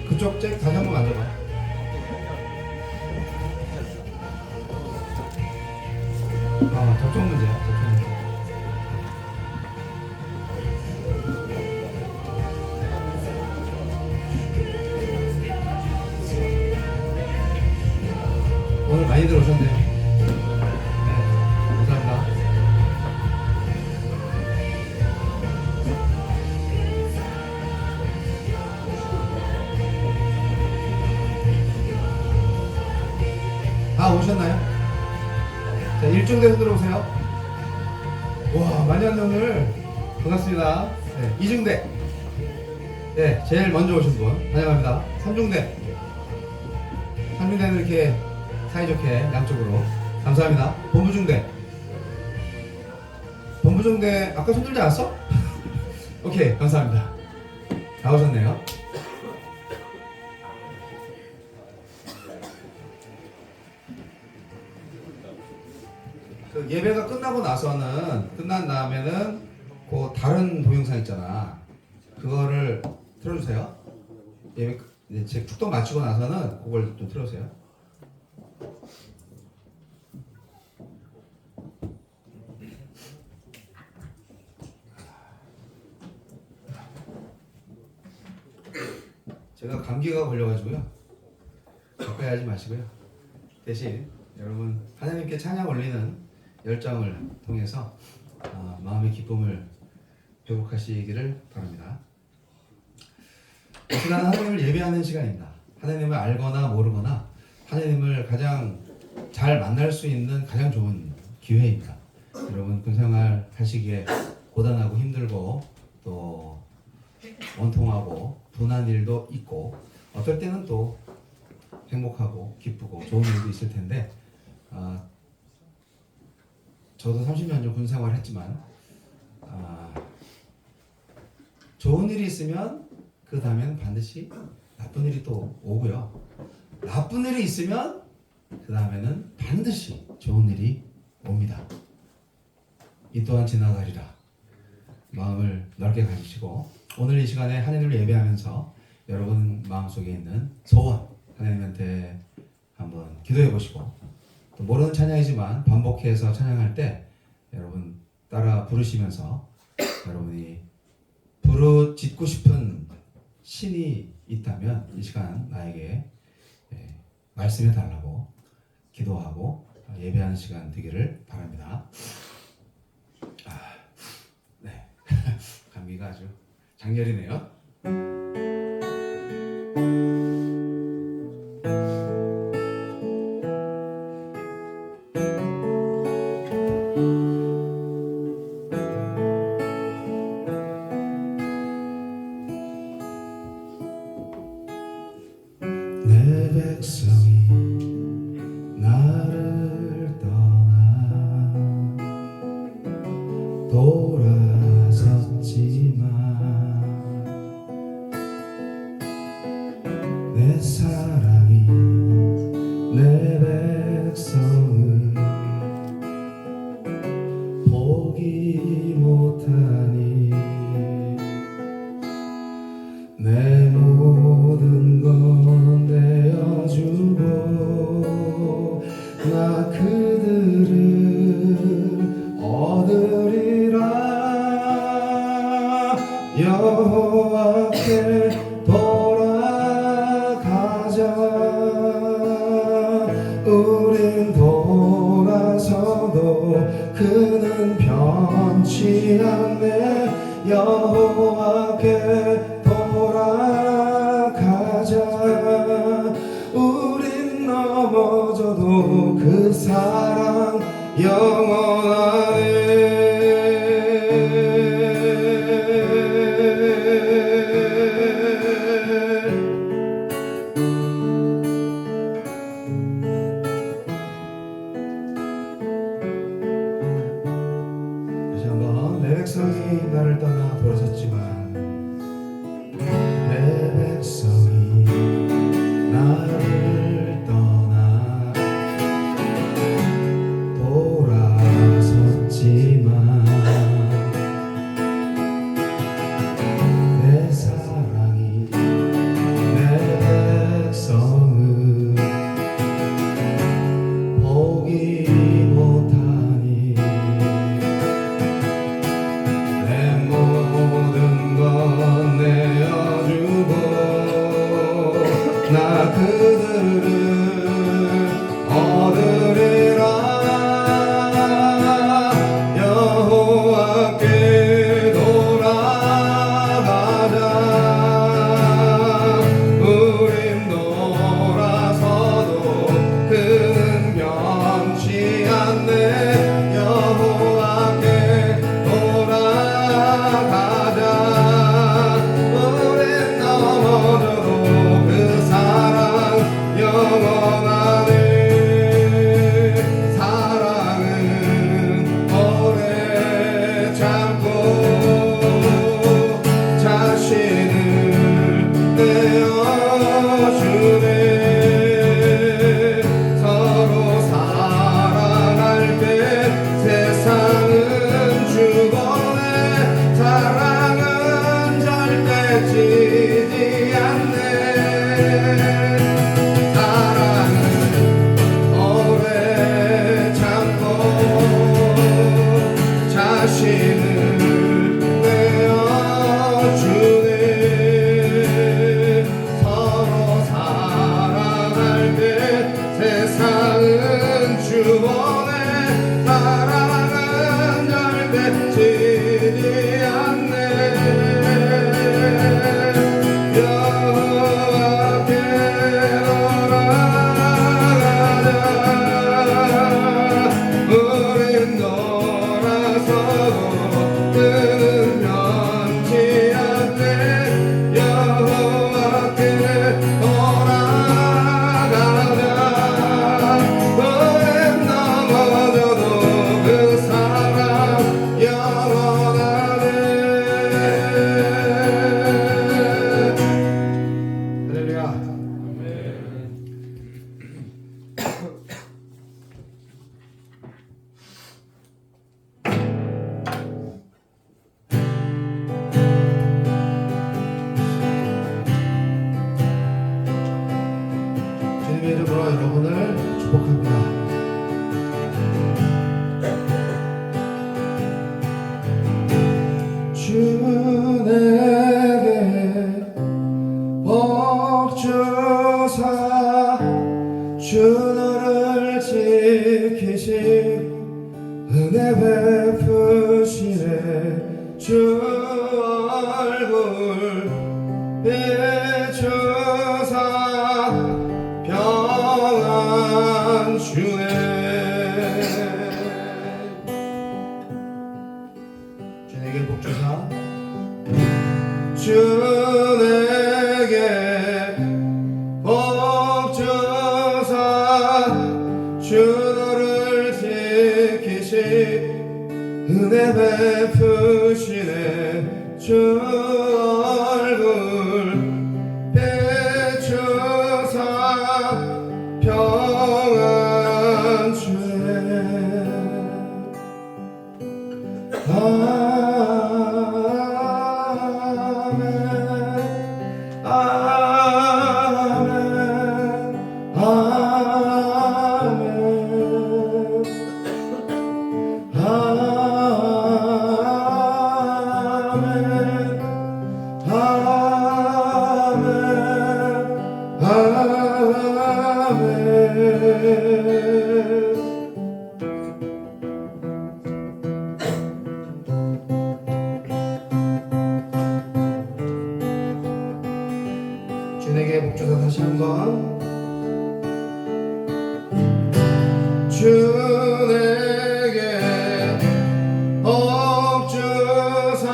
그쪽 잭 다시 한번 만져봐. 저쪽 문제야. 저쪽 문제. 오늘 많이들 오셨네요. 네, 감사합니다. 다 오셨나요? 자, 일중대 손 들어오세요. 와, 많이 왔네 오늘. 반갑습니다. 네, 이중대. 네, 제일 먼저 오신 분 환영합니다. 삼중대. 삼중대는 이렇게 사이좋게 양쪽으로. 감사합니다. 본부중대. 본부중대 아까 손 들지 않았어? 오케이, 감사합니다. 다 오셨네요. 그 예배가 끝나고 나서는, 끝난 다음에는 그 다른 동영상 있잖아. 그거를 틀어주세요. 예배 이제 제 축도 마치고 나서는 그걸 좀 틀어주세요. 제가 감기가 걸려가지고요. 가까이 하지 마시고요. 대신 여러분 하나님께 찬양 올리는 열정을 통해서 마음의 기쁨을 회복하시기를 바랍니다. 이 시간은 하나님을 예배하는 시간입니다. 하나님을 알거나 모르거나 하나님을 가장 잘 만날 수 있는 가장 좋은 기회입니다. 여러분 군생활 하시기에 고단하고 힘들고 또 원통하고 분한 일도 있고 어떨 때는 또 행복하고 기쁘고 좋은 일도 있을 텐데 저도 30년 전 군생활 했지만 좋은 일이 있으면 그 다음에는 반드시 나쁜 일이 또 오고요. 나쁜 일이 있으면 그 다음에는 반드시 좋은 일이 옵니다. 이 또한 지나가리라. 마음을 넓게 가지시고 오늘 이 시간에 하나님을 예배하면서 여러분 마음속에 있는 소원 하나님한테 한번 기도해 보시고 또 모르는 찬양이지만 반복해서 찬양할 때 여러분 따라 부르시면서 여러분이 부르짖고 싶은 신이 있다면 이 시간 나에게 말씀해 달라고 기도하고 예배하는 시간 되기를 바랍니다. 네. 감기가 아주 장렬이네요. 내 백성이 나를 떠나 돌아섰지만 내 사랑이 내 백성을 포기 못하니 내 모든 건 내어주고 나 그들을 얻으리라. 여호와께 돌아가자. 우린 돌아서도 그는 변치 않네. 여호와께 돌아가자. 우린 넘어져도 그 사랑 영원하네. 다시 한번 내 백성이 나를 떠나 돌아섰지만 내 백성이 나를 떠나 나 그들을 얻으리라. 여호와께 돌아가자. 우린 돌아서도 그는 변치 않네. 여호와께 돌아가자. 우린 넘어져도 그 사랑 영원하네. 사랑은 오래 참고 자신을 내어주네. 서로 사랑할 때 세상은 죽어내. 사랑은 절대 지지 않네. 사랑은 오래 참고 자신을 내어주네. 서로 사랑할 때 세상은 주원해. 사랑은 절대 지지 않네. 여호와께 돌아가자. 우린 돌아서도 그는 변치 않네. 여호와께 돌아가자. 우린 넘어져도 그 사랑 영원하네. 할렐루야. 주님의 이름으로 여러분을 축복합니다. 주 내게 복 주사 주 너를 지키시고 은혜 베푸시네. 주 얼굴 비추사 평안 주네. 주에게 복 주사 주 내게 복 주사 주 너를 지키시 은혜 베푸시네. 주 얼굴 비추사 평안 주네. 아멘. 아멘. 주에게 복 주사 다시 한번. 주 내게 복 주사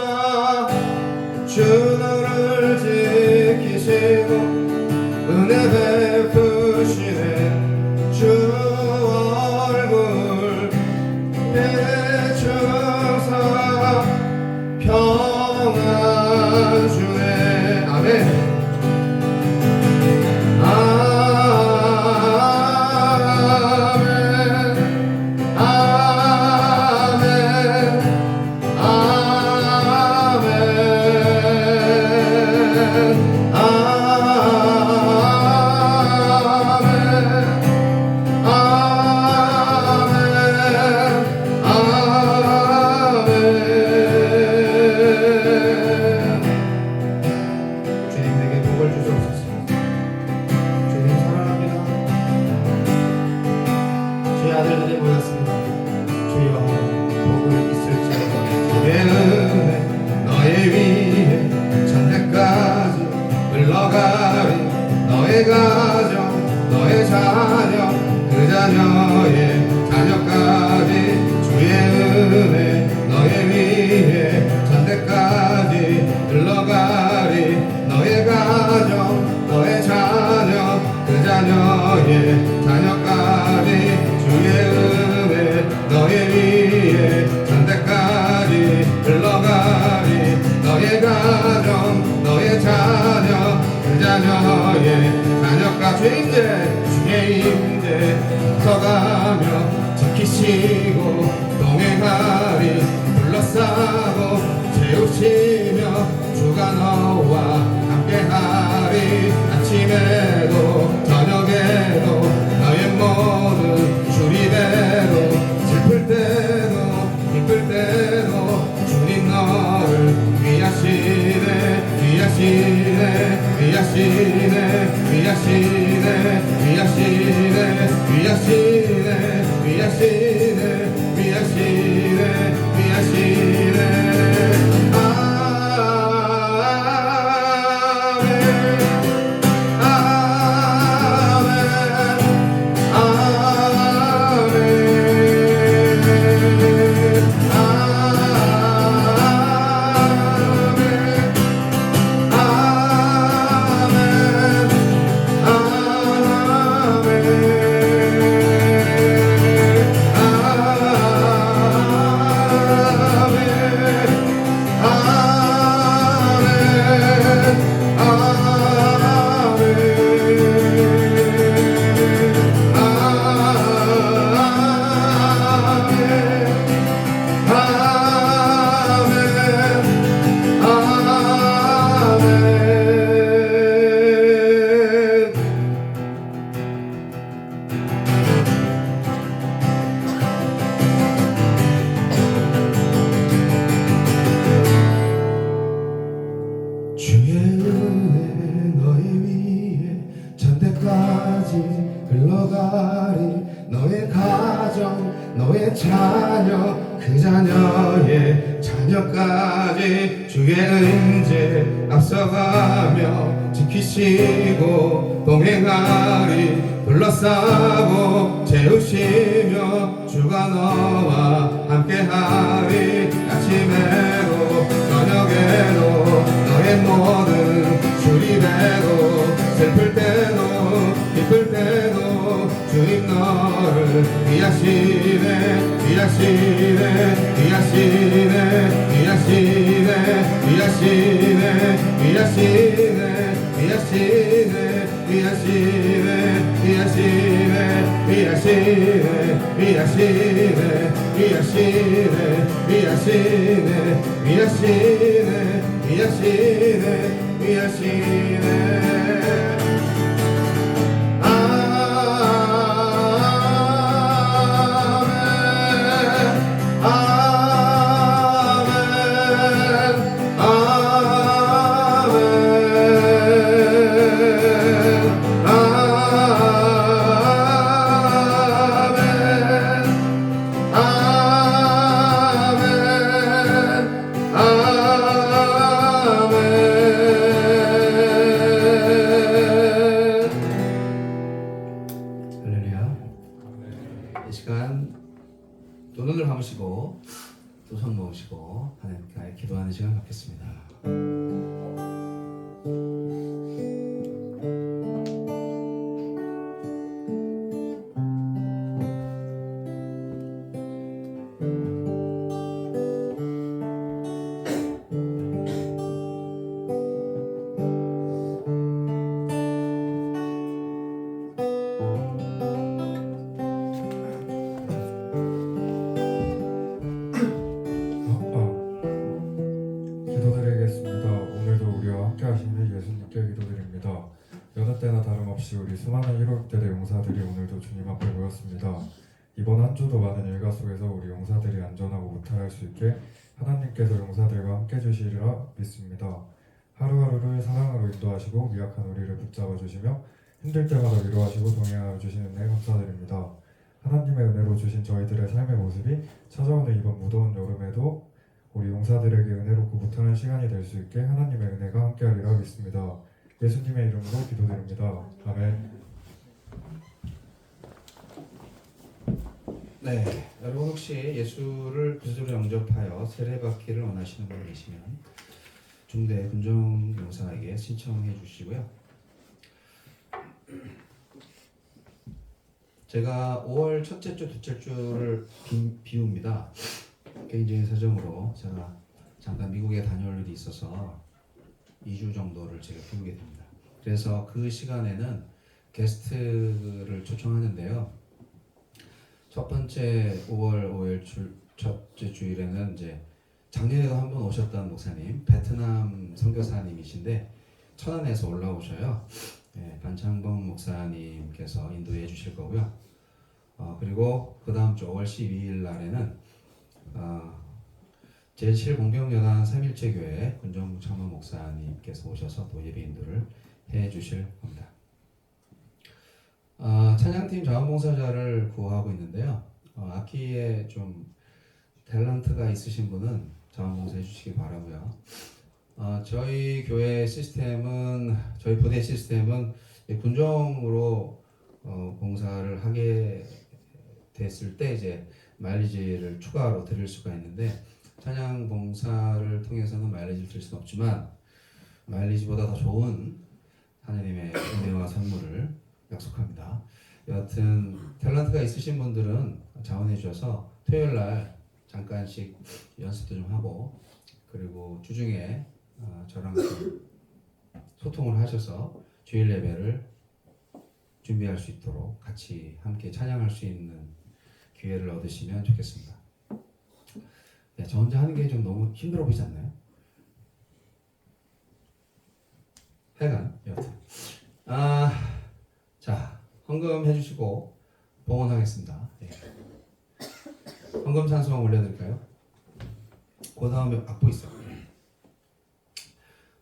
주 너를 지키시고 은혜 베푸시네. 주 얼굴 비추사 평안 주네. 아멘. 아멘. 너의 가정 너의 자녀 그 자녀의 자녀까지 주의 은혜 너의 위에 전대까지 흘러가리 너의 가정 너의 자녀 그 자녀의 자녀까지 주의 은혜 너의 위에 전대까지 흘러가리 너의 가정 너의 자녀 그 자녀의 자녀가 주의 임재 서가며 지키시고 동행하리 둘러싸고 채우시며 주가 너와 함께하리 아침에도 저녁에도 너의 모든 주리대로 슬플 때도 기쁠 때도 주님 너를 위하시네 위하시네 위하시네 위하시네 위하시네 위하시네 위하시네 위하시네 위하시네 주의 은혜 너의 위에 전대까지 흘러가리 너의 가정 너의 자녀 그 자녀의 자녀까지 주의 은재 앞서가며 지키시고 동행하리 둘러싸고 채우시며 주가 너와 함께하리 아침에도 저녁에도 너의 모든 주리대로 슬플 때도 기쁠 때도 주님 너를 위하시네 위하시네 위하시네 위하시네 위하시네 위하시네 위하시네 위하시네 위하시네 위하시네 위하시네 위하시네 위하시네 위하시네 위하시네 위하시네 이 시간 두 눈을 감으시고 두 손 모으시고 하나님께 기도하는 시간 갖겠습니다. 여느 때나 다름없이 우리 수많은 1월대대 용사들이 오늘도 주님 앞에 모였습니다. 이번 한 주도 많은 일과 속에서 우리 용사들이 안전하고 무탈할 수 있게 하나님께서 용사들과 함께 주시리라 믿습니다. 하루하루를 사랑으로 인도하시고 미약한 우리를 붙잡아 주시며 힘들 때마다 위로하시고 동행하여 주시는 은혜 감사드립니다. 하나님의 은혜로 주신 저희들의 삶의 모습이 찾아오는 이번 무더운 여름에도 우리 용사들에게 은혜롭고 무탈한 시간이 될 수 있게 하나님의 은혜가 함께하리라 믿습니다. 예수님의 이름으로 기도드립니다. 아멘. 네, 여러분 혹시 예수를 구주로 영접하여 세례받기를 원하시는 분 계시면 중대 군정 용사에게 신청해 주시고요. 제가 5월 첫째 주, 둘째 주를 비웁니다. 개인적인 사정으로 제가 잠깐 미국에 다녀올 일이 있어서 2주 정도를 제가 비우게 됩니다. 그래서 그 시간에는 게스트를 초청하는데요. 첫 번째 5월 5일 첫째 주일에는 이제 작년에도 한 번 오셨던 목사님, 베트남 선교사님이신데 천안에서 올라오셔요. 네, 반창봉 목사님께서 인도해 주실 거고요. 그리고 그 다음 주 5월 12일 날에는 제7공병연합 3일째 교회 군정 참모 목사님께서 오셔서 또 예배 인도를 해 주실 겁니다. 찬양팀 자원봉사자를 구하고 있는데요. 악기에 좀 탤런트가 있으신 분은 자원봉사 해주시기 바라고요. 저희 교회 시스템은 저희 부대 시스템은 군정으로 봉사를 하게 됐을 때 이제 마일리지를 추가로 드릴 수가 있는데 찬양 봉사를 통해서는 마일리지를 드릴 수는 없지만 마일리지보다 더 좋은 하나님의 은혜와 선물을 약속합니다. 여하튼 탤런트가 있으신 분들은 자원해 주셔서 토요일 날 잠깐씩 연습도 좀 하고 그리고 주중에 저랑 좀 소통을 하셔서 주일 예배를 준비할 수 있도록 같이 함께 찬양할 수 있는 기회를 얻으시면 좋겠습니다. 네, 저 혼자 하는 게 좀 너무 힘들어 보이지 않나요? 하여간 여하튼 자, 헌금 해주시고 봉헌하겠습니다. 네. 헌금 찬송 올려드릴까요? 그 다음에 악보 있어요.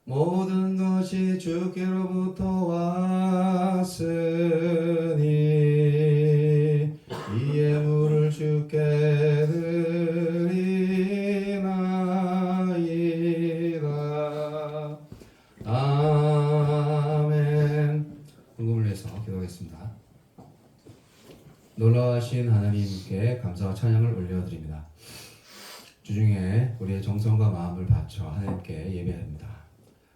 모든 것이 주께로부터 왔으니 이 예물을 주께 드리나이다. 아멘. 헌금을 위해서 기도하겠습니다. 놀라우신 하나님께 감사와 찬양을 올려드립니다. 주중에 우리의 정성과 마음을 바쳐 하나님께 예배합니다.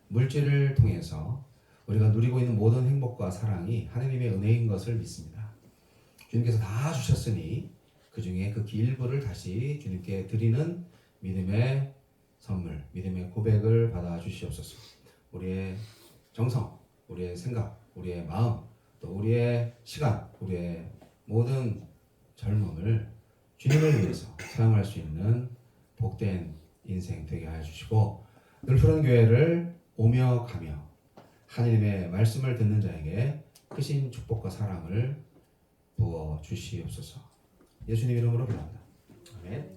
물질을 통해서 우리가 누리고 있는 모든 행복과 사랑이 하나님의 은혜인 것을 믿습니다. 주님께서 다 주셨으니 그 중에 그 일부를 다시 주님께 드리는 믿음의 선물, 믿음의 고백을 받아 주시옵소서. 우리의 정성, 우리의 생각, 우리의 마음, 또 우리의 시간, 우리의 모든 젊음을 주님을 위해서 사용할 수 있는 복된 인생 되게 하여 주시고 늘 푸른 교회를 오며 가며 하나님의 말씀을 듣는 자에게 크신 축복과 사랑을 부어 주시옵소서. 예수님 이름으로 기도합니다. 아멘.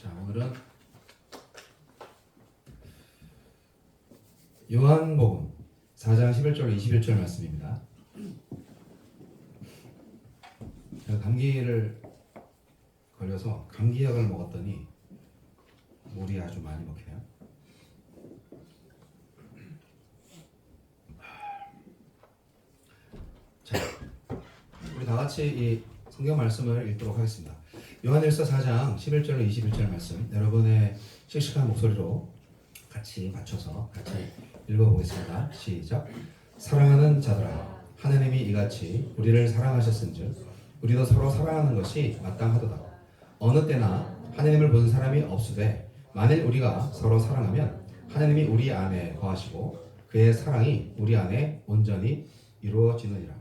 자, 오늘은 요한복음 4장 11절 21절 말씀입니다. 제가 감기를 걸려서 감기약을 먹었더니 물이 아주 많이 먹히네요. 자, 우리 다 같이 이 성경 말씀을 읽도록 하겠습니다. 요한일서 4장 11절로 21절 말씀 여러분의 씩씩한 목소리로 같이 맞춰서 같이 읽어보겠습니다. 시작. 사랑하는 자들아, 하나님이 이같이 우리를 사랑하셨은즉 우리도 서로 사랑하는 것이 마땅하도다. 어느 때나 하나님을 본 사람이 없으되 만일 우리가 서로 사랑하면 하나님이 우리 안에 거하시고 그의 사랑이 우리 안에 온전히 이루어지느니라.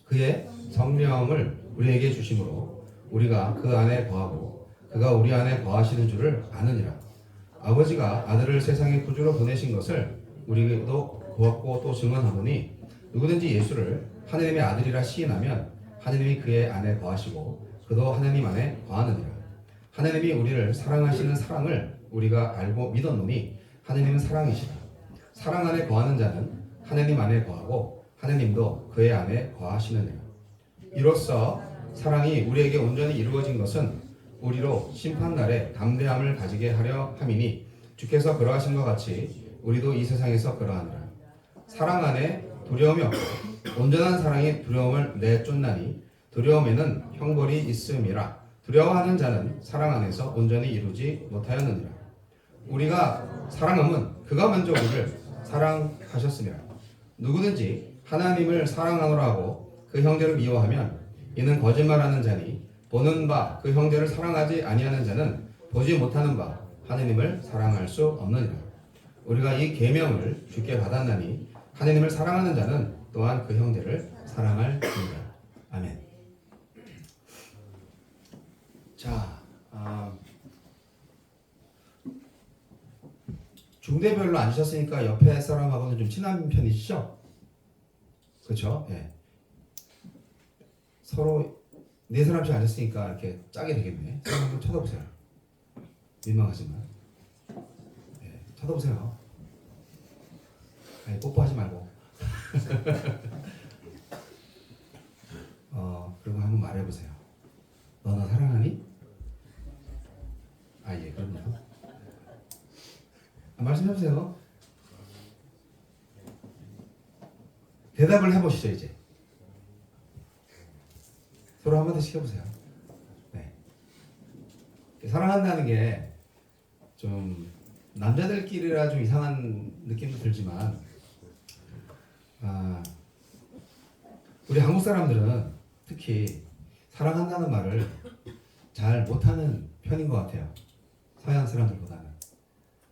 그의 성령을 우리에게 주심으로 우리가 그 안에 거하고 그가 우리 안에 거하시는 줄을 아느니라. 아버지가 아들을 세상의 구주로 보내신 것을 우리도 보았고 또 증언하노니 누구든지 예수를 하나님의 아들이라 시인하면 하나님이 그의 안에 거하시고 그도 하나님 안에 거하느니라. 하나님이 우리를 사랑하시는 사랑을 우리가 알고 믿었노니 하나님은 사랑이시라. 사랑 안에 거하는 자는 하나님 안에 거하고 하나님도 그의 안에 거하시느니라. 이로써 사랑이 우리에게 온전히 이루어진 것은 우리로 심판날에 담대함을 가지게 하려 함이니 주께서 그러하신 것 같이 우리도 이 세상에서 그러하니라. 사랑 안에 두려움이 없고 온전한 사랑이 두려움을 내쫓나니 두려움에는 형벌이 있음이라. 두려워하는 자는 사랑 안에서 온전히 이루지 못하였느니라. 우리가 사랑함은 그가 먼저 우리를 사랑하셨습니다. 누구든지 하나님을 사랑하노라 하고 그 형제를 미워하면 이는 거짓말하는 자니 보는 바 그 형제를 사랑하지 아니하는 자는 보지 못하는 바 하나님을 사랑할 수 없느니라. 우리가 이 계명을 주께 받았나니 하나님을 사랑하는 자는 또한 그 형제를 사랑할 뿐이다. 아멘. 자, 중대별로 앉으셨으니까 옆에 사람하고는 좀 친한 편이시죠? 그렇죠? 예. 서로 네 사람씩 앉았으니까 이렇게 짜게 되겠네. 한번 쳐다보세요. 민망하지만. 예, 쳐다보세요. 아니, 뽀뽀하지 말고. 그리고 한번 말해보세요. 너 나 사랑하니? 아, 예, 그럼요. 말씀해보세요. 대답을 해보시죠, 이제. 서로 한마디 시켜보세요. 네. 사랑한다는 게 좀 남자들끼리라 좀 이상한 느낌도 들지만, 우리 한국 사람들은 특히 사랑한다는 말을 잘 못하는 편인 것 같아요. 서양 사람들보다는.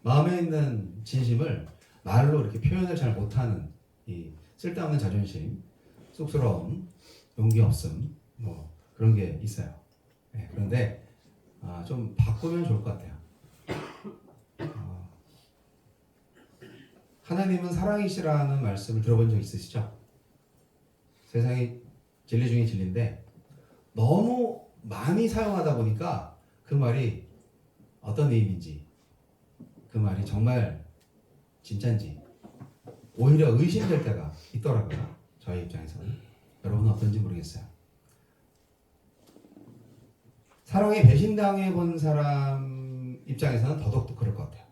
마음에 있는 진심을 말로 이렇게 표현을 잘 못하는 이 쓸데없는 자존심, 쑥스러움, 용기 없음, 뭐 그런 게 있어요. 네, 그런데 좀 바꾸면 좋을 것 같아요. 하나님은 사랑이시라는 말씀을 들어본 적 있으시죠? 세상에 진리 중에 진리인데 너무 많이 사용하다 보니까 그 말이 어떤 의미인지, 그 말이 정말 진짜인지 오히려 의심될 때가 있더라고요. 저희 입장에서는. 여러분은 어떤지 모르겠어요. 사랑에 배신당해 본 사람 입장에서는 더더욱 그럴 것 같아요.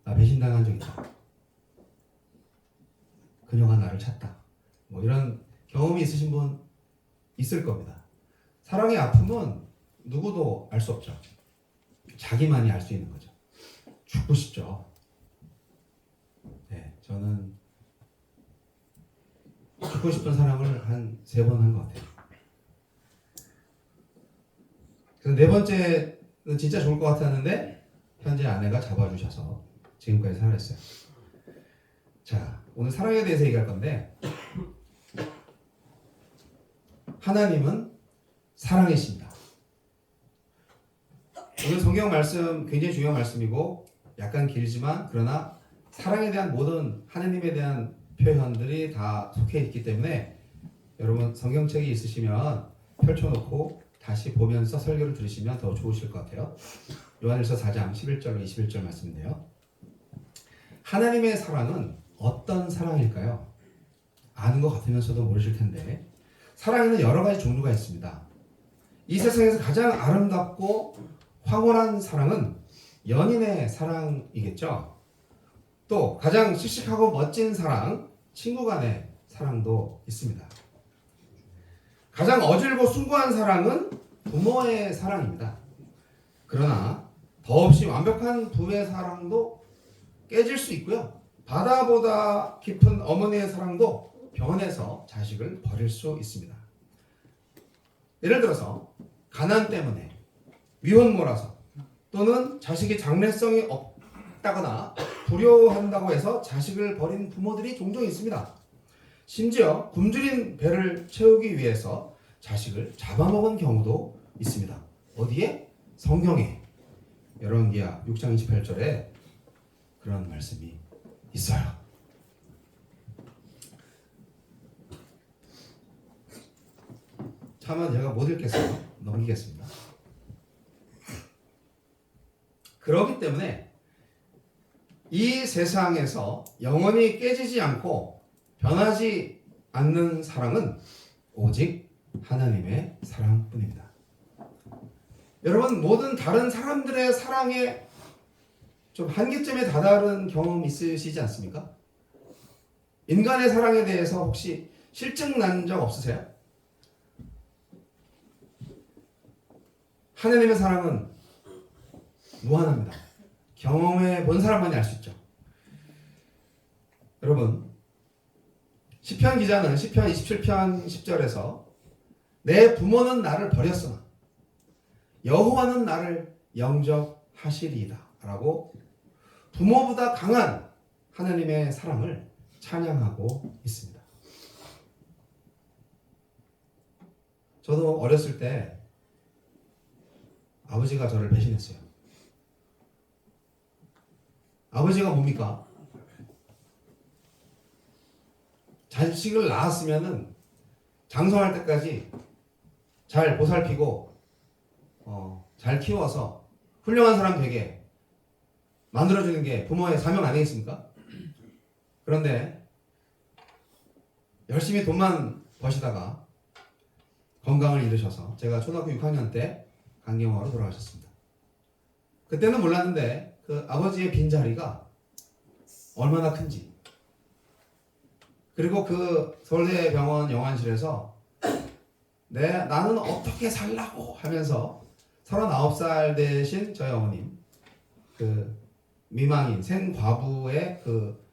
나 배신당한 적 있다. 그녀가 나를 찾다. 뭐 이런 경험이 있으신 분 있을 겁니다. 사랑의 아픔은 누구도 알 수 없죠. 자기만이 알 수 있는 거죠. 죽고 싶죠. 네, 저는 죽고 싶은 사랑을 한 3번 한 것 같아요. 그래서 4번째는 진짜 좋을 것 같았는데 현재 아내가 잡아주셔서 지금까지 살아있어요. 자, 오늘 사랑에 대해서 얘기할 건데 하나님은 사랑이십니다. 오늘 성경 말씀 굉장히 중요한 말씀이고 약간 길지만 그러나 사랑에 대한 모든 하나님에 대한 표현들이 다 속해 있기 때문에 여러분 성경책이 있으시면 펼쳐놓고 다시 보면서 설교를 들으시면 더 좋으실 것 같아요. 요한일서 4장 11절로 21절 말씀인데요. 하나님의 사랑은 어떤 사랑일까요? 아는 것 같으면서도 모르실 텐데 사랑에는 여러 가지 종류가 있습니다. 이 세상에서 가장 아름답고 황홀한 사랑은 연인의 사랑이겠죠. 또 가장 씩씩하고 멋진 사랑, 친구 간의 사랑도 있습니다. 가장 어질고 숭고한 사랑은 부모의 사랑입니다. 그러나 더없이 완벽한 부의 사랑도 깨질 수 있고요. 바다보다 깊은 어머니의 사랑도 변해서 자식을 버릴 수 있습니다. 예를 들어서 가난 때문에 위혼모라서 또는 자식이 장래성이 없다거나 불효한다고 해서 자식을 버린 부모들이 종종 있습니다. 심지어 굶주린 배를 채우기 위해서 자식을 잡아먹은 경우도 있습니다. 어디에? 성경에 열왕기하 6장 28절에 그런 말씀이 있어요. 차마 제가 못 읽겠어요. 넘기겠습니다. 그렇기 때문에 이 세상에서 영원히 깨지지 않고 변하지 않는 사랑은 오직 하나님의 사랑뿐입니다. 여러분 모든 다른 사람들의 사랑에 좀 한계점에 다다른 경험 있으시지 않습니까? 인간의 사랑에 대해서 혹시 실증 난 적 없으세요? 하나님의 사랑은 무한합니다. 경험해 본 사람만이 알 수 있죠. 여러분, 시편 기자는 시편 27편 10절에서 내 부모는 나를 버렸으나 여호와는 나를 영접하시리이다 라고 부모보다 강한 하나님의 사랑을 찬양하고 있습니다. 저도 어렸을 때 아버지가 저를 배신했어요. 아버지가 뭡니까? 자식을 낳았으면은 장성할 때까지 잘 보살피고 잘 키워서 훌륭한 사람 되게 만들어주는 게 부모의 사명 아니겠습니까? 그런데 열심히 돈만 버시다가 건강을 잃으셔서 제가 초등학교 6학년 때 간경화로 돌아가셨습니다. 그때는 몰랐는데 그 아버지의 빈자리가 얼마나 큰지, 그리고 그 서울대병원 영안실에서 나는 어떻게 살라고 하면서 39살 되신 저희 어머님, 그 미망인 생과부의 그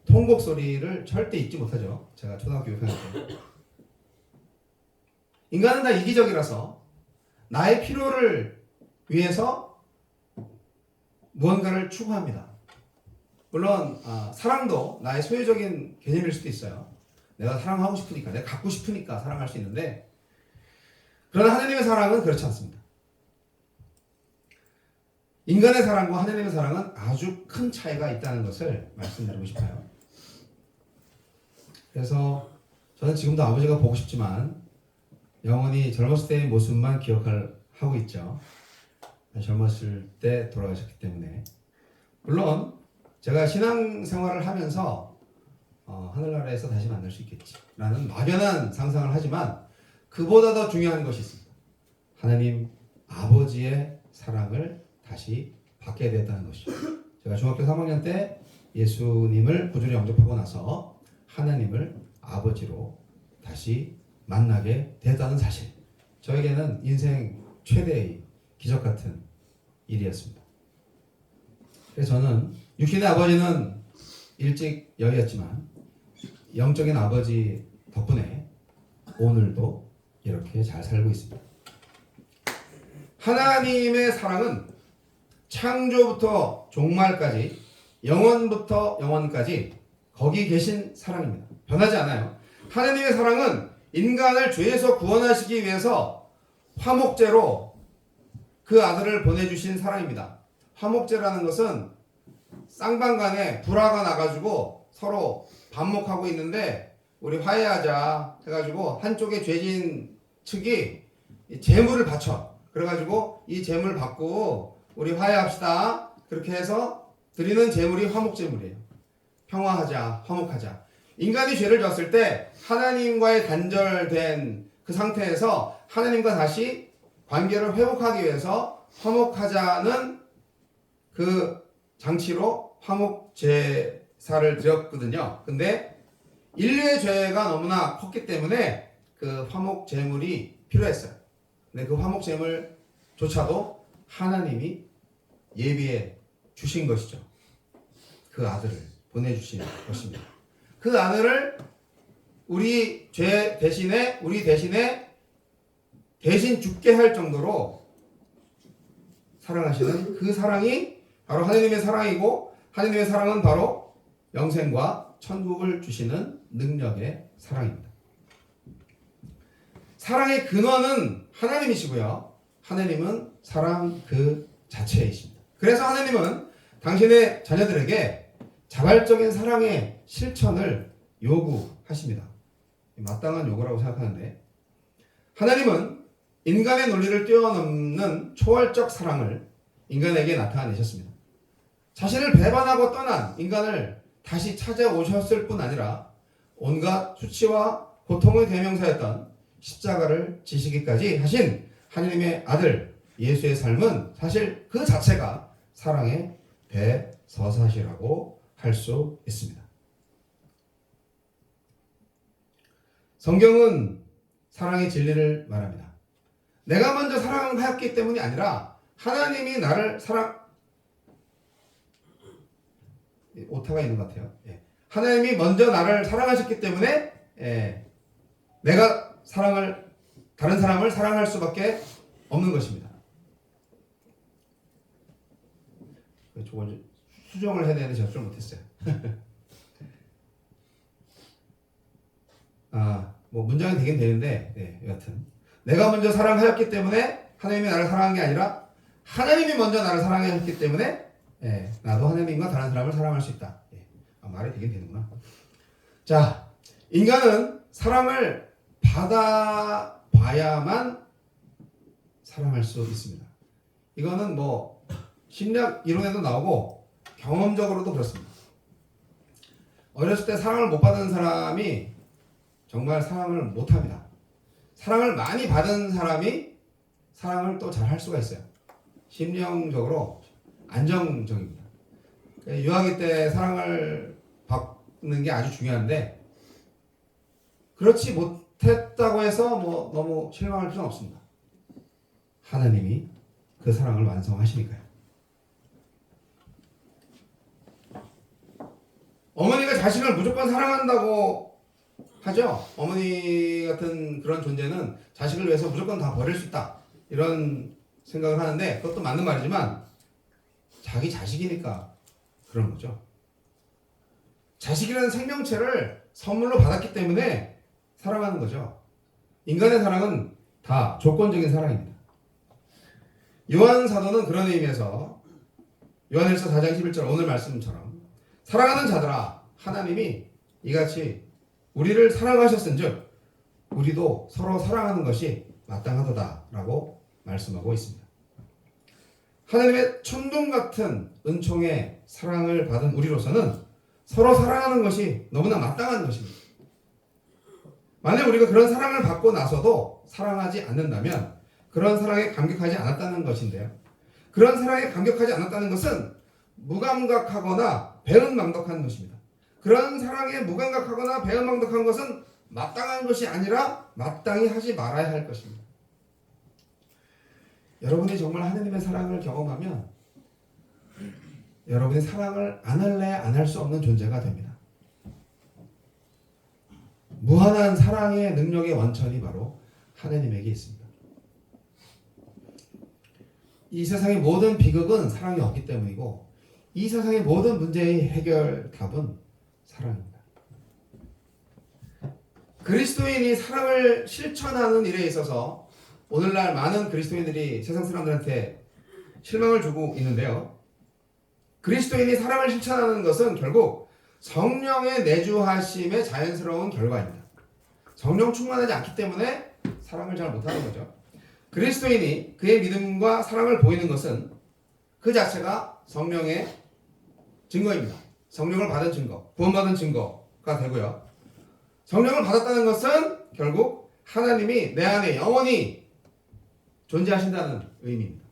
통곡 소리를 절대 잊지 못하죠. 제가 초등학교 6학년 때. 인간은 다 이기적이라서 나의 필요를 위해서 무언가를 추구합니다. 물론 사랑도 나의 소유적인 개념일 수도 있어요. 내가 사랑하고 싶으니까, 내가 갖고 싶으니까 사랑할 수 있는데, 그러나 하나님의 사랑은 그렇지 않습니다. 인간의 사랑과 하나님의 사랑은 아주 큰 차이가 있다는 것을 말씀드리고 싶어요. 그래서 저는 지금도 아버지가 보고 싶지만 영원히 젊었을 때의 모습만 기억하고 있죠. 젊었을 때 돌아가셨기 때문에. 물론 제가 신앙생활을 하면서 하늘나라에서 다시 만날 수 있겠지라는 막연한 상상을 하지만 그보다 더 중요한 것이 있습니다. 하나님 아버지의 사랑을 다시 받게 됐다는 것이죠. 제가 중학교 3학년 때 예수님을 구주로 영접하고 나서 하나님을 아버지로 다시 만나게 됐다는 사실, 저에게는 인생 최대의 기적 같은 일이었습니다. 그래서 저는 육신의 아버지는 일찍 여의었지만 영적인 아버지 덕분에 오늘도 이렇게 잘 살고 있습니다. 하나님의 사랑은 창조부터 종말까지, 영원부터 영원까지 거기 계신 사랑입니다. 변하지 않아요. 하나님의 사랑은 인간을 죄에서 구원하시기 위해서 화목제로 그 아들을 보내주신 사랑입니다. 화목제라는 것은 쌍방간에 불화가 나가지고 서로 반목하고 있는데 우리 화해하자 해가지고 한쪽에 죄진 측이 재물을 바쳐. 그래가지고 이 재물 받고 우리 화해합시다. 그렇게 해서 드리는 재물이 화목제물이에요. 평화하자, 화목하자. 인간이 죄를 졌을 때 하나님과의 단절된 그 상태에서 하나님과 다시 관계를 회복하기 위해서 화목하자는 그 장치로 화목제사를 드렸거든요. 근데 인류의 죄가 너무나 컸기 때문에 그 화목제물이 필요했어요. 근데 그 화목제물조차도 하나님이 예비해 주신 것이죠. 그 아들을 보내주신 것입니다. 그 아들을 우리 죄 대신에, 우리 대신에 대신 죽게 할 정도로 사랑하시는 그 사랑이 바로 하나님의 사랑이고, 하나님의 사랑은 바로 영생과 천국을 주시는 능력의 사랑입니다. 사랑의 근원은 하나님이시고요. 하나님은 사랑 그 자체이십니다. 그래서 하나님은 당신의 자녀들에게 자발적인 사랑의 실천을 요구하십니다. 마땅한 요구라고 생각하는데, 하나님은 인간의 논리를 뛰어넘는 초월적 사랑을 인간에게 나타내셨습니다. 자신을 배반하고 떠난 인간을 다시 찾아오셨을 뿐 아니라 온갖 수치와 고통의 대명사였던 십자가를 지시기까지 하신 하나님의 아들 예수의 삶은 사실 그 자체가 사랑의 대서사시라고 할 수 있습니다. 성경은 사랑의 진리를 말합니다. 내가 먼저 사랑하였기 때문이 아니라 하나님이 나를 오타가 있는 것 같아요. 하나님이 먼저 나를 사랑하셨기 때문에 내가 다른 사람을 사랑할 수밖에 없는 것입니다. 저걸 수정을 해야 되는데 제가 못했어요. 뭐 문장이 되긴 되는데, 여하튼 내가 먼저 사랑하였기 때문에 하나님이 나를 사랑한 게 아니라 하나님이 먼저 나를 사랑하셨기 때문에 나도 하나님과 다른 사람을 사랑할 수 있다. 말이 되긴 되는구나. 자, 인간은 사랑을 받아봐야만 사랑할 수 있습니다. 이거는 뭐 심리학 이론에도 나오고 경험적으로도 그렇습니다. 어렸을 때 사랑을 못 받은 사람이 정말 사랑을 못합니다. 사랑을 많이 받은 사람이 사랑을 또 잘 할 수가 있어요. 심리학적으로 안정적입니다. 유아기 때 사랑을 받는 게 아주 중요한데 그렇지 못했다고 해서 뭐 너무 실망할 필요는 없습니다. 하나님이 그 사랑을 완성하시니까요. 어머니가 자식을 무조건 사랑한다고 하죠. 어머니 같은 그런 존재는 자식을 위해서 무조건 다 버릴 수 있다. 이런 생각을 하는데 그것도 맞는 말이지만 자기 자식이니까 그런 거죠. 자식이라는 생명체를 선물로 받았기 때문에 사랑하는 거죠. 인간의 사랑은 다 조건적인 사랑입니다. 요한 사도는 그런 의미에서 요한일서 4장 11절 오늘 말씀처럼 사랑하는 자들아 하나님이 이같이 우리를 사랑하셨은즉 우리도 서로 사랑하는 것이 마땅하도다라고 말씀하고 있습니다. 하나님의 천둥 같은 은총의 사랑을 받은 우리로서는 서로 사랑하는 것이 너무나 마땅한 것입니다. 만약 우리가 그런 사랑을 받고 나서도 사랑하지 않는다면 그런 사랑에 감격하지 않았다는 것인데요. 그런 사랑에 감격하지 않았다는 것은 무감각하거나 배은망덕한 것입니다. 그런 사랑에 무감각하거나 배은망덕한 것은 마땅한 것이 아니라 마땅히 하지 말아야 할 것입니다. 여러분이 정말 하나님의 사랑을 경험하면 여러분이 사랑을 안 할래 안 할 수 없는 존재가 됩니다. 무한한 사랑의 능력의 원천이 바로 하나님에게 있습니다. 이 세상의 모든 비극은 사랑이 없기 때문이고 이 세상의 모든 문제의 해결 답은 사랑입니다. 그리스도인이 사랑을 실천하는 일에 있어서 오늘날 많은 그리스도인들이 세상 사람들한테 실망을 주고 있는데요. 그리스도인이 사랑을 실천하는 것은 결국 성령의 내주하심의 자연스러운 결과입니다. 성령 충만하지 않기 때문에 사랑을 잘 못하는 거죠. 그리스도인이 그의 믿음과 사랑을 보이는 것은 그 자체가 성령의 증거입니다. 성령을 받은 증거, 구원받은 증거가 되고요. 성령을 받았다는 것은 결국 하나님이 내 안에 영원히 존재하신다는 의미입니다.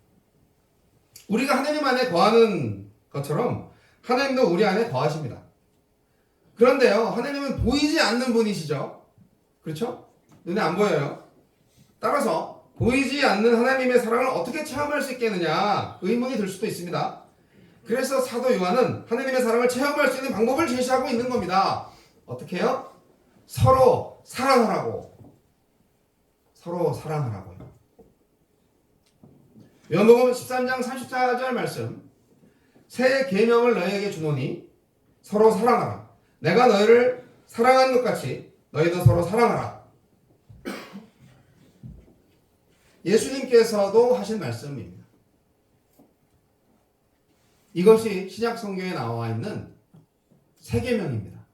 우리가 하나님 안에 거하는 것처럼 하나님도 우리 안에 거하십니다. 그런데요, 하나님은 보이지 않는 분이시죠. 그렇죠? 눈에 안 보여요. 따라서 보이지 않는 하나님의 사랑을 어떻게 체험할 수 있겠느냐 의문이 들 수도 있습니다. 그래서 사도 요한은 하나님의 사랑을 체험할 수 있는 방법을 제시하고 있는 겁니다. 어떻게 해요? 서로 사랑하라고. 서로 사랑하라고요. 요한복음 13장 34절 말씀. 새 계명을 너희에게 주노니 서로 사랑하라. 내가 너희를 사랑한 것 같이 너희도 서로 사랑하라. 예수님께서도 하신 말씀입니다. 이것이 신약 성경에 나와 있는 새 계명입니다.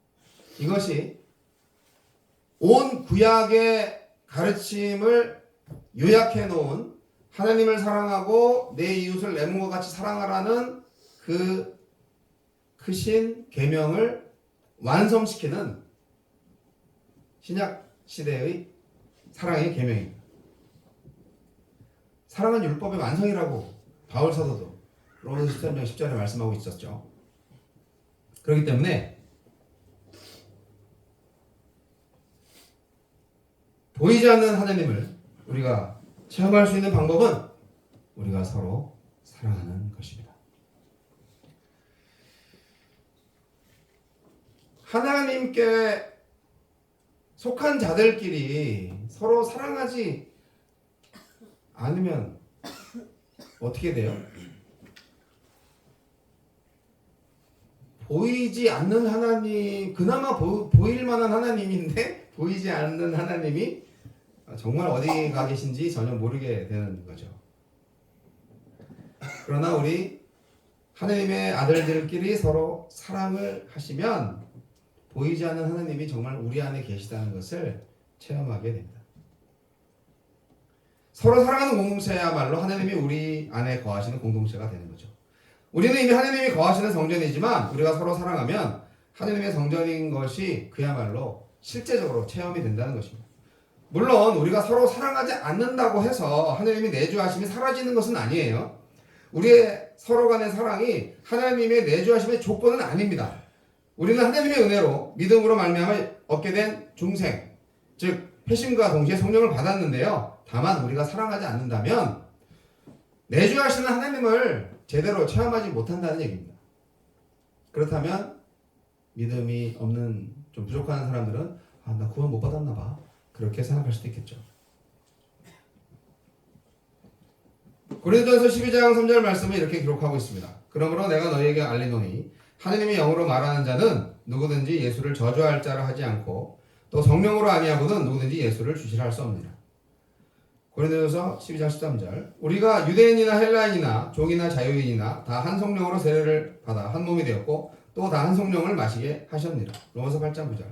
이것이 온 구약의 가르침을 요약해 놓은 하나님을 사랑하고 내 이웃을 내 몸과 같이 사랑하라는 그 크신 계명을 완성시키는 신약 시대의 사랑의 계명입니다. 사랑은 율법의 완성이라고 바울 사도도 로마서 13장 10절에 말씀하고 있었죠. 그렇기 때문에 보이지 않는 하나님을 우리가 체험할 수 있는 방법은 우리가 서로 사랑하는 것입니다. 하나님께 속한 자들끼리 서로 사랑하지 않으면 어떻게 돼요? 보이지 않는 하나님, 그나마 보일 만한 하나님인데 보이지 않는 하나님이 정말 어디 가 계신지 전혀 모르게 되는 거죠. 그러나 우리 하나님의 아들들끼리 서로 사랑을 하시면 보이지 않는 하나님이 정말 우리 안에 계시다는 것을 체험하게 됩니다. 서로 사랑하는 공동체야말로 하나님이 우리 안에 거하시는 공동체가 되는 거죠. 우리는 이미 하나님이 거하시는 성전이지만 우리가 서로 사랑하면 하나님의 성전인 것이 그야말로 실제적으로 체험이 된다는 것입니다. 물론 우리가 서로 사랑하지 않는다고 해서 하나님이 내주하심이 사라지는 것은 아니에요. 우리의 서로 간의 사랑이 하나님의 내주하심의 조건은 아닙니다. 우리는 하나님의 은혜로 믿음으로 말미암아 얻게 된 중생, 즉 회심과 동시에 성령을 받았는데요. 다만 우리가 사랑하지 않는다면 내주하시는 하나님을 제대로 체험하지 못한다는 얘기입니다. 그렇다면 믿음이 없는 좀 부족한 사람들은 나 구원 못 받았나 봐, 그렇게 생각할 수도 있겠죠. 고린도전서 12장 3절 말씀을 이렇게 기록하고 있습니다. 그러므로 내가 너희에게 알리노니 하느님의 영으로 말하는 자는 누구든지 예수를 저주할 자라 하지 않고 또 성령으로 아니하고는 누구든지 예수를 주시라 할 수 없느니라. 고린도전서 12장 13절 우리가 유대인이나 헬라인이나 종이나 자유인이나 다 한 성령으로 세례를 받아 한 몸이 되었고 또 다 한 성령을 마시게 하셨느니라. 로마서 8장 9절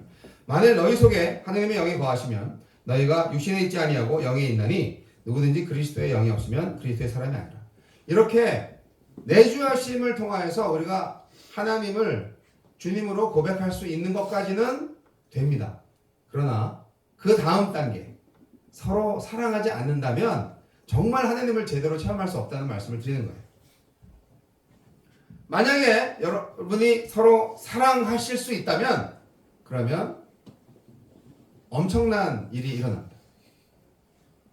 만일 너희 속에 하느님의 영이 거하시면 너희가 육신에 있지 아니하고 영에 있나니 누구든지 그리스도의 영이 없으면 그리스도의 사람이 아니라. 이렇게 내주하심을 통하여서 우리가 하나님을 주님으로 고백할 수 있는 것까지는 됩니다. 그러나 그 다음 단계 서로 사랑하지 않는다면 정말 하나님을 제대로 체험할 수 없다는 말씀을 드리는 거예요. 만약에 여러분이 서로 사랑하실 수 있다면 그러면 엄청난 일이 일어납니다.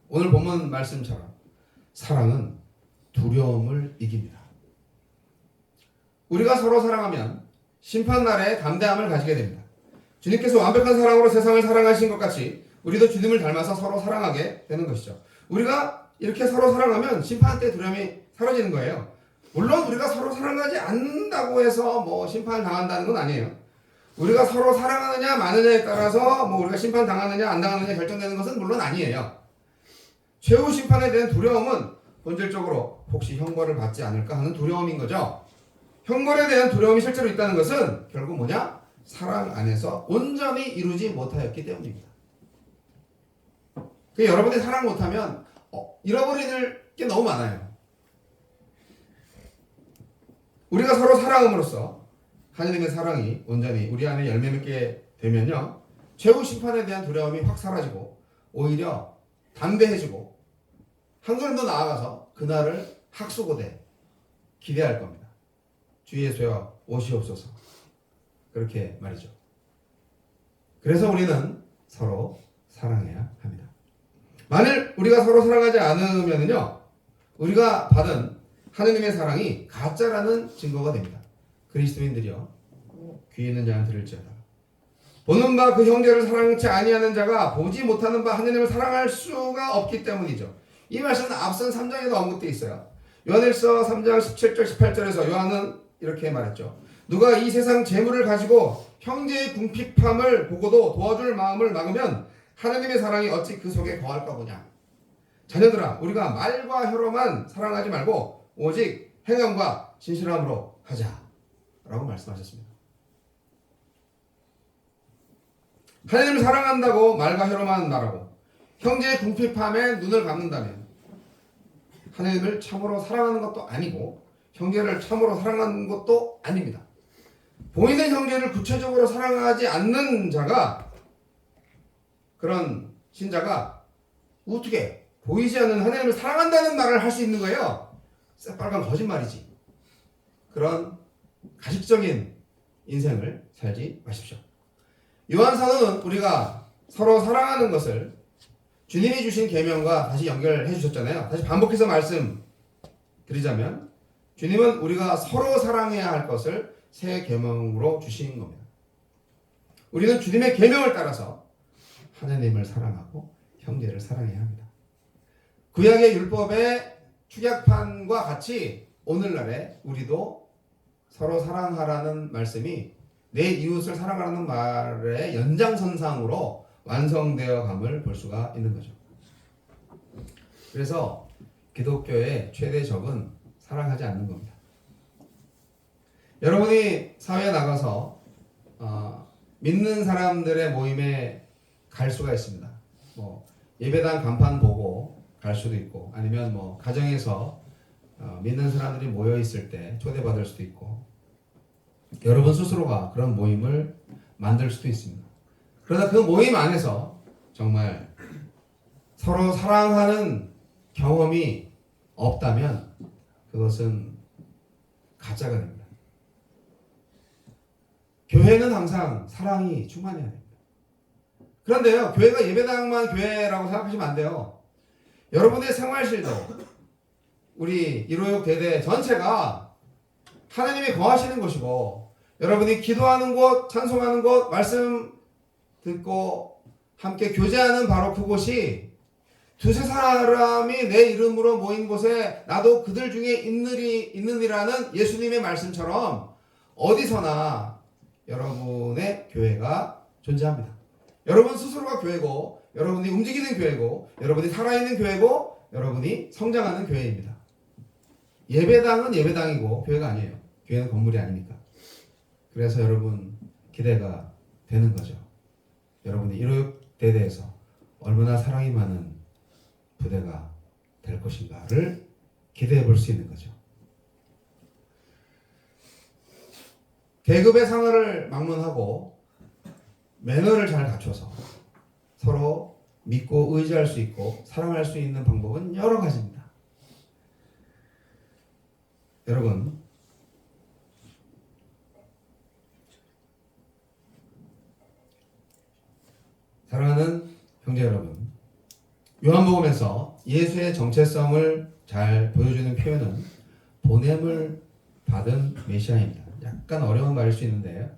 오늘 본문 말씀처럼 사랑은 두려움을 이깁니다. 우리가 서로 사랑하면 심판날에 담대함을 가지게 됩니다. 주님께서 완벽한 사랑으로 세상을 사랑하신 것 같이 우리도 주님을 닮아서 서로 사랑하게 되는 것이죠. 우리가 이렇게 서로 사랑하면 심판 때 두려움이 사라지는 거예요. 물론 우리가 서로 사랑하지 않는다고 해서 심판을 당한다는 건 아니에요. 우리가 서로 사랑하느냐 마느냐에 따라서 우리가 심판 당하느냐 안 당하느냐 결정되는 것은 물론 아니에요. 최후 심판에 대한 두려움은 본질적으로 혹시 형벌을 받지 않을까 하는 두려움인 거죠. 형벌에 대한 두려움이 실제로 있다는 것은 결국 뭐냐? 사랑 안에서 온전히 이루지 못하였기 때문입니다. 여러분이 사랑 못하면 잃어버릴 게 너무 많아요. 우리가 서로 사랑함으로써 하나님의 사랑이 온전히 우리 안에 열매 맺게 되면요, 최후 심판에 대한 두려움이 확 사라지고 오히려 담대해지고 한 걸음 더 나아가서 그날을 학수고대 기대할 겁니다. 주 예수여 오시옵소서. 그렇게 말이죠. 그래서 우리는 서로 사랑해야 합니다. 만일 우리가 서로 사랑하지 않으면요, 우리가 받은 하느님의 사랑이 가짜라는 증거가 됩니다. 그리스도인들이여 귀 있는 자는 들을지어다. 보는 바 그 형제를 사랑치 아니하는 자가 보지 못하는 바 하느님을 사랑할 수가 없기 때문이죠. 이 말씀은 앞선 3장에도 언급되어 있어요. 요한일서 3장 17절 18절에서 요한은 이렇게 말했죠. 누가 이 세상 재물을 가지고 형제의 궁핍함을 보고도 도와줄 마음을 막으면 하나님의 사랑이 어찌 그 속에 거할까 보냐. 자녀들아, 우리가 말과 혀로만 사랑하지 말고 오직 행함과 진실함으로 하자 라고 말씀하셨습니다. 하나님을 사랑한다고 말과 혀로만 말하고 형제의 궁핍함에 눈을 감는다면 하나님을 참으로 사랑하는 것도 아니고 형제를 참으로 사랑하는 것도 아닙니다. 보이는 형제를 구체적으로 사랑하지 않는 자가, 그런 신자가 어떻게 보이지 않는 하나님을 사랑한다는 말을 할 수 있는 거예요. 새빨간 거짓말이지. 그런 가식적인 인생을 살지 마십시오. 요한 사도는 우리가 서로 사랑하는 것을 주님이 주신 계명과 다시 연결해 주셨잖아요. 다시 반복해서 말씀드리자면 주님은 우리가 서로 사랑해야 할 것을 새 계명으로 주신 겁니다. 우리는 주님의 계명을 따라서 하나님을 사랑하고 형제를 사랑해야 합니다. 구약의 율법의 축약판과 같이 오늘날에 우리도 서로 사랑하라는 말씀이 내 이웃을 사랑하라는 말의 연장선상으로 완성되어 감을 볼 수가 있는 거죠. 그래서 기독교의 최대 적은 사랑하지 않는 겁니다. 여러분이 사회에 나가서 믿는 사람들의 모임에 갈 수가 있습니다. 뭐 예배당 간판 보고 갈 수도 있고, 아니면 뭐 가정에서 믿는 사람들이 모여 있을 때 초대받을 수도 있고, 여러분 스스로가 그런 모임을 만들 수도 있습니다. 그러나 그 모임 안에서 정말 서로 사랑하는 경험이 없다면 그것은 가짜가 됩니다. 교회는 항상 사랑이 충만해야 됩니다. 그런데요, 교회가 예배당만 교회라고 생각하시면 안 돼요. 여러분의 생활실도, 우리 156 대대 전체가 하나님이 거하시는 곳이고, 여러분이 기도하는 곳, 찬송하는 곳, 말씀 듣고 함께 교제하는 바로 그곳이 두세 사람이 내 이름으로 모인 곳에 나도 그들 중에 있느니라는 예수님의 말씀처럼 어디서나 여러분의 교회가 존재합니다. 여러분 스스로가 교회고, 여러분이 움직이는 교회고, 여러분이 살아있는 교회고, 여러분이 성장하는 교회입니다. 예배당은 예배당이고 교회가 아니에요. 교회는 건물이 아니니까. 그래서 여러분 기대가 되는 거죠. 여러분이 156 대대에서 얼마나 사랑이 많은 부대가 될 것인가를 기대해 볼 수 있는 거죠. 계급의 상하를 막론하고 매너를 잘 갖춰서 서로 믿고 의지할 수 있고 사랑할 수 있는 방법은 여러 가지입니다. 여러분, 사랑하는 형제 여러분, 요한복음에서 예수의 정체성을 잘 보여주는 표현은 보냄을 받은 메시아입니다. 약간 어려운 말일 수 있는데,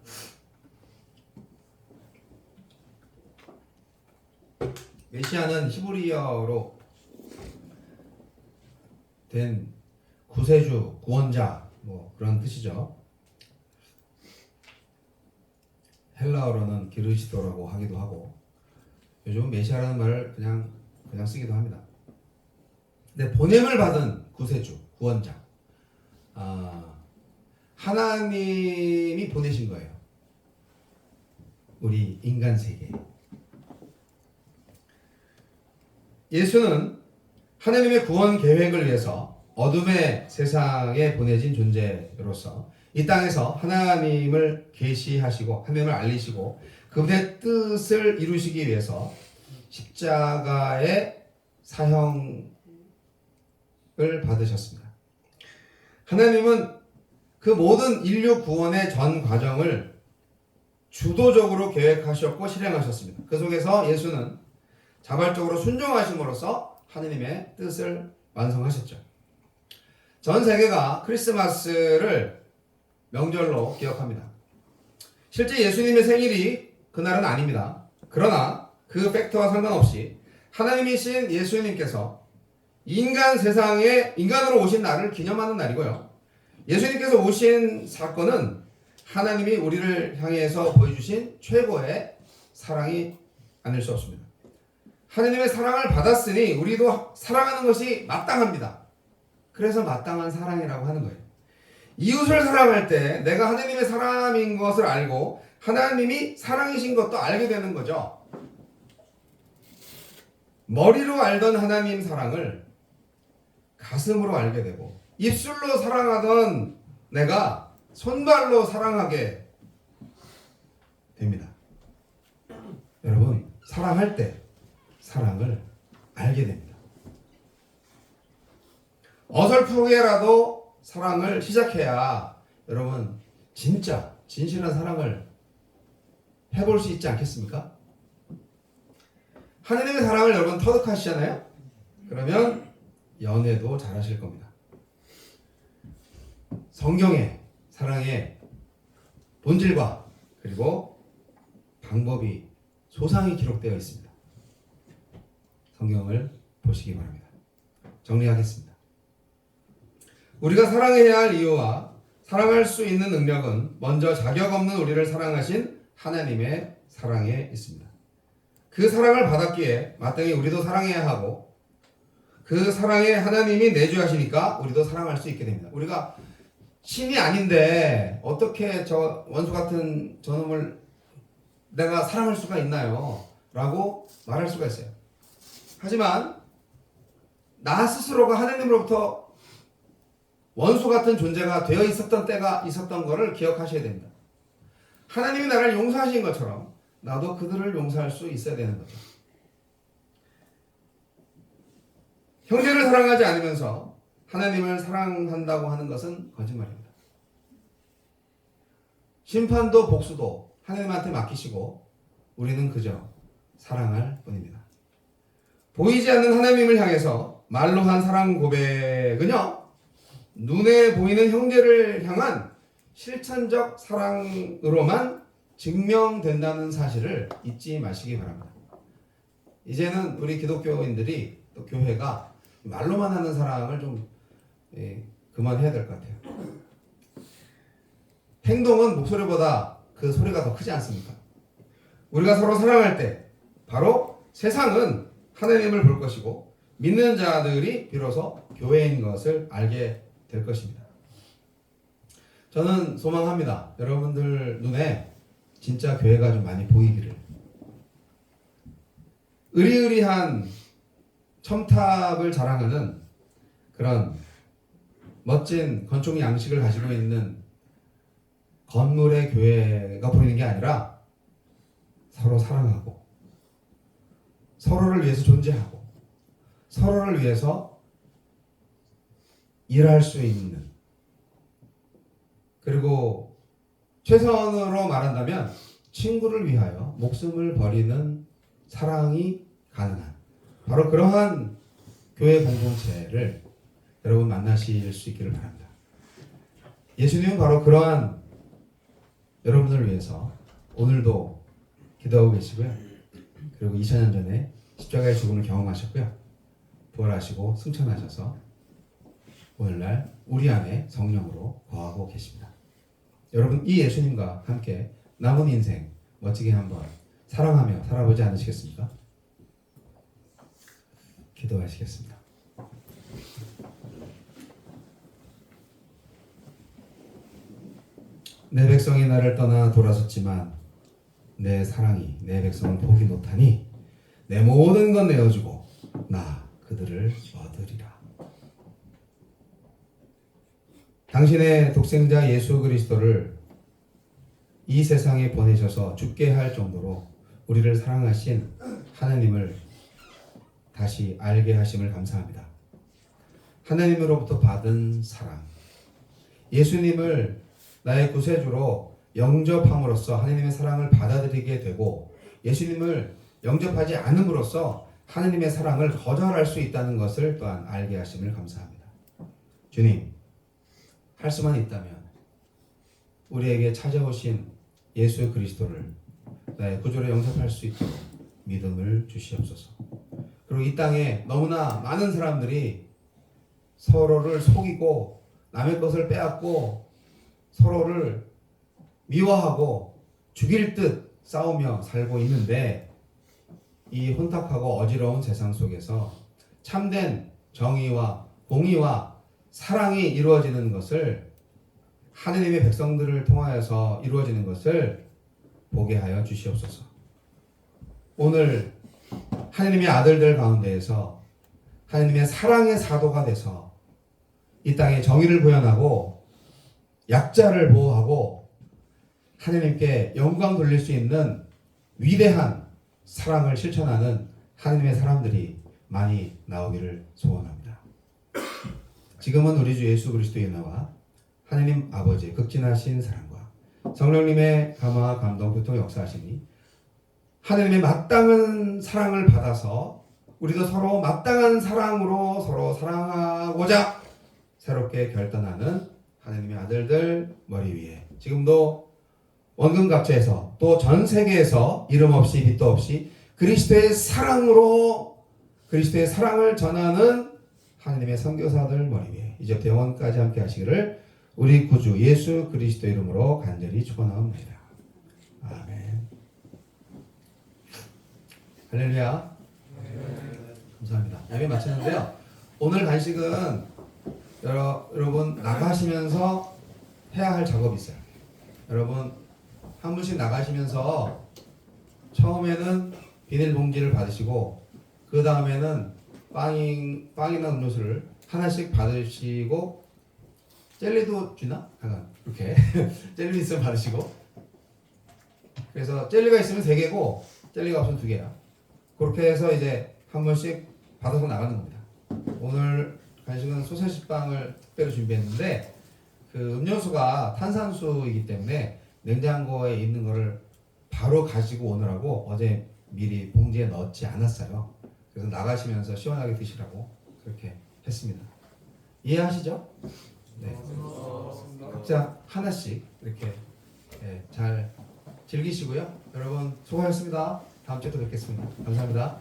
메시아는 히브리어로 된 구세주, 구원자, 뭐 그런 뜻이죠. 헬라어로는 기르시도라고 하기도 하고, 요즘은 메시아라는 말을 그냥 쓰기도 합니다. 근데 보냄을 받은 구세주, 구원자, 하나님이 보내신 거예요. 우리 인간 세계에. 예수는 하나님의 구원 계획을 위해서 어둠의 세상에 보내진 존재로서 이 땅에서 하나님을 계시하시고 하나님을 알리시고 그분의 뜻을 이루시기 위해서 십자가의 사형을 받으셨습니다. 하나님은 그 모든 인류 구원의 전 과정을 주도적으로 계획하셨고 실행하셨습니다. 그 속에서 예수는 자발적으로 순종하심으로써 하나님의 뜻을 완성하셨죠. 전 세계가 크리스마스를 명절로 기억합니다. 실제 예수님의 생일이 그날은 아닙니다. 그러나 그 팩트와 상관없이 하나님이신 예수님께서 인간 세상에 인간으로 오신 날을 기념하는 날이고요. 예수님께서 오신 사건은 하나님이 우리를 향해서 보여주신 최고의 사랑이 아닐 수 없습니다. 하나님의 사랑을 받았으니 우리도 사랑하는 것이 마땅합니다. 그래서 마땅한 사랑이라고 하는 거예요. 이웃을 사랑할 때 내가 하나님의 사람인 것을 알고 하나님이 사랑이신 것도 알게 되는 거죠. 머리로 알던 하나님 사랑을 가슴으로 알게 되고 입술로 사랑하던 내가 손발로 사랑하게 됩니다. 여러분, 사랑할 때 사랑을 알게 됩니다. 어설프게라도 사랑을 시작해야 여러분 진짜 진실한 사랑을 해볼 수 있지 않겠습니까? 하느님의 사랑을 여러분 터득하시잖아요? 그러면 연애도 잘하실 겁니다. 성경의 사랑의 본질과 그리고 방법이 소상히 기록되어 있습니다. 성경을 보시기 바랍니다. 정리하겠습니다. 우리가 사랑해야 할 이유와 사랑할 수 있는 능력은 먼저 자격 없는 우리를 사랑하신 하나님의 사랑에 있습니다. 그 사랑을 받았기에 마땅히 우리도 사랑해야 하고 그 사랑에 하나님이 내주하시니까 우리도 사랑할 수 있게 됩니다. 우리가 신이 아닌데 어떻게 저 원수 같은 저놈을 내가 사랑할 수가 있나요? 라고 말할 수가 있어요. 하지만 나 스스로가 하나님으로부터 원수 같은 존재가 되어 있었던 때가 있었던 것을 기억하셔야 됩니다. 하나님이 나를 용서하신 것처럼 나도 그들을 용서할 수 있어야 되는 거죠. 형제를 사랑하지 않으면서 하나님을 사랑한다고 하는 것은 거짓말입니다. 심판도 복수도 하나님한테 맡기시고 우리는 그저 사랑할 뿐입니다. 보이지 않는 하나님을 향해서 말로 한 사랑 고백은요, 눈에 보이는 형제를 향한 실천적 사랑으로만 증명된다는 사실을 잊지 마시기 바랍니다. 이제는 우리 기독교인들이 또 교회가 말로만 하는 사랑을 좀 그만해야 될 것 같아요. 행동은 목소리보다 그 소리가 더 크지 않습니까? 우리가 서로 사랑할 때 바로 세상은 하나님을 볼 것이고 믿는 자들이 비로소 교회인 것을 알게 될 것입니다. 저는 소망합니다. 여러분들 눈에 진짜 교회가 좀 많이 보이기를. 의리의리한 첨탑을 자랑하는 그런 멋진 건축 양식을 가지고 있는 건물의 교회가 보이는 게 아니라 서로 사랑하고 서로를 위해서 존재하고 서로를 위해서 일할 수 있는, 그리고 최선으로 말한다면 친구를 위하여 목숨을 버리는 사랑이 가능한 바로 그러한 교회 공동체를 여러분 만나실 수 있기를 바랍니다. 예수님은 바로 그러한 여러분을 위해서 오늘도 기도하고 계시고요. 그리고 2000년 전에 십자가의 죽음을 경험하셨고요. 부활하시고 승천하셔서 오늘날 우리 안에 성령으로 거하고 계십니다. 여러분 이 예수님과 함께 남은 인생 멋지게 한번 사랑하며 살아보지 않으시겠습니까? 기도하시겠습니다. 내 백성이 나를 떠나 돌아섰지만 내 사랑이 내 백성을 포기 못하니 내 모든 것 내어주고 나 그들을 얻으리라. 당신의 독생자 예수 그리스도를 이 세상에 보내셔서 죽게 할 정도로 우리를 사랑하신 하나님을 다시 알게 하심을 감사합니다. 하나님으로부터 받은 사랑, 예수님을 나의 구세주로 영접함으로써 하나님의 사랑을 받아들이게 되고 예수님을 영접하지 않음으로써 하나님의 사랑을 거절할 수 있다는 것을 또한 알게 하심을 감사합니다. 주님, 할 수만 있다면 우리에게 찾아오신 예수 그리스도를 나의 구주로 영접할 수 있도록 믿음을 주시옵소서. 그리고 이 땅에 너무나 많은 사람들이 서로를 속이고 남의 것을 빼앗고 서로를 미워하고 죽일 듯 싸우며 살고 있는데 이 혼탁하고 어지러운 세상 속에서 참된 정의와 공의와 사랑이 이루어지는 것을 하느님의 백성들을 통하여서 이루어지는 것을 보게 하여 주시옵소서. 오늘 하느님의 아들들 가운데에서 하느님의 사랑의 사도가 돼서 이 땅에 정의를 구현하고 약자를 보호하고 하느님께 영광 돌릴 수 있는 위대한 사랑을 실천하는 하느님의 사람들이 많이 나오기를 소원합니다. 지금은 우리 주 예수 그리스도의 은혜와 하나님 아버지의 극진하신 사랑과 성령님의 감화 감동 교통 역사하시니 하나님의 마땅한 사랑을 받아서 우리도 서로 마땅한 사랑으로 서로 사랑하고자 새롭게 결단하는 하나님의 아들들 머리 위에 지금도 원근갑자에서 또 전 세계에서 이름 없이 빛도 없이 그리스도의 사랑으로 그리스도의 사랑을 전하는 하나님의 선교사들 머리 위에 이제부터 영원까지 함께 하시기를 우리 구주 예수 그리스도 이름으로 간절히 축원하옵나이다. 아멘. 할렐루야. 감사합니다. 예배 마쳤는데요. 오늘 간식은 여러분 나가시면서 해야 할 작업이 있어요. 여러분 한 분씩 나가시면서 처음에는 비닐봉지를 받으시고 그 다음에는 빵이나 음료수를 하나씩 받으시고 젤리도 주나? 약간 이렇게 젤리 있으면 받으시고 그래서 젤리가 있으면 3개고 젤리가 없으면 2개야. 그렇게 해서 이제 한 번씩 받아서 나가는 겁니다. 오늘 간식은 소세지빵을 특별히 준비했는데 그 음료수가 탄산수이기 때문에 냉장고에 있는 거를 바로 가지고 오느라고 어제 미리 봉지에 넣지 않았어요. 그래서 나가시면서 시원하게 드시라고 그렇게 했습니다. 이해하시죠? 네. 각자 하나씩 이렇게 잘 즐기시고요. 여러분 수고하셨습니다. 다음 주에 또 뵙겠습니다. 감사합니다.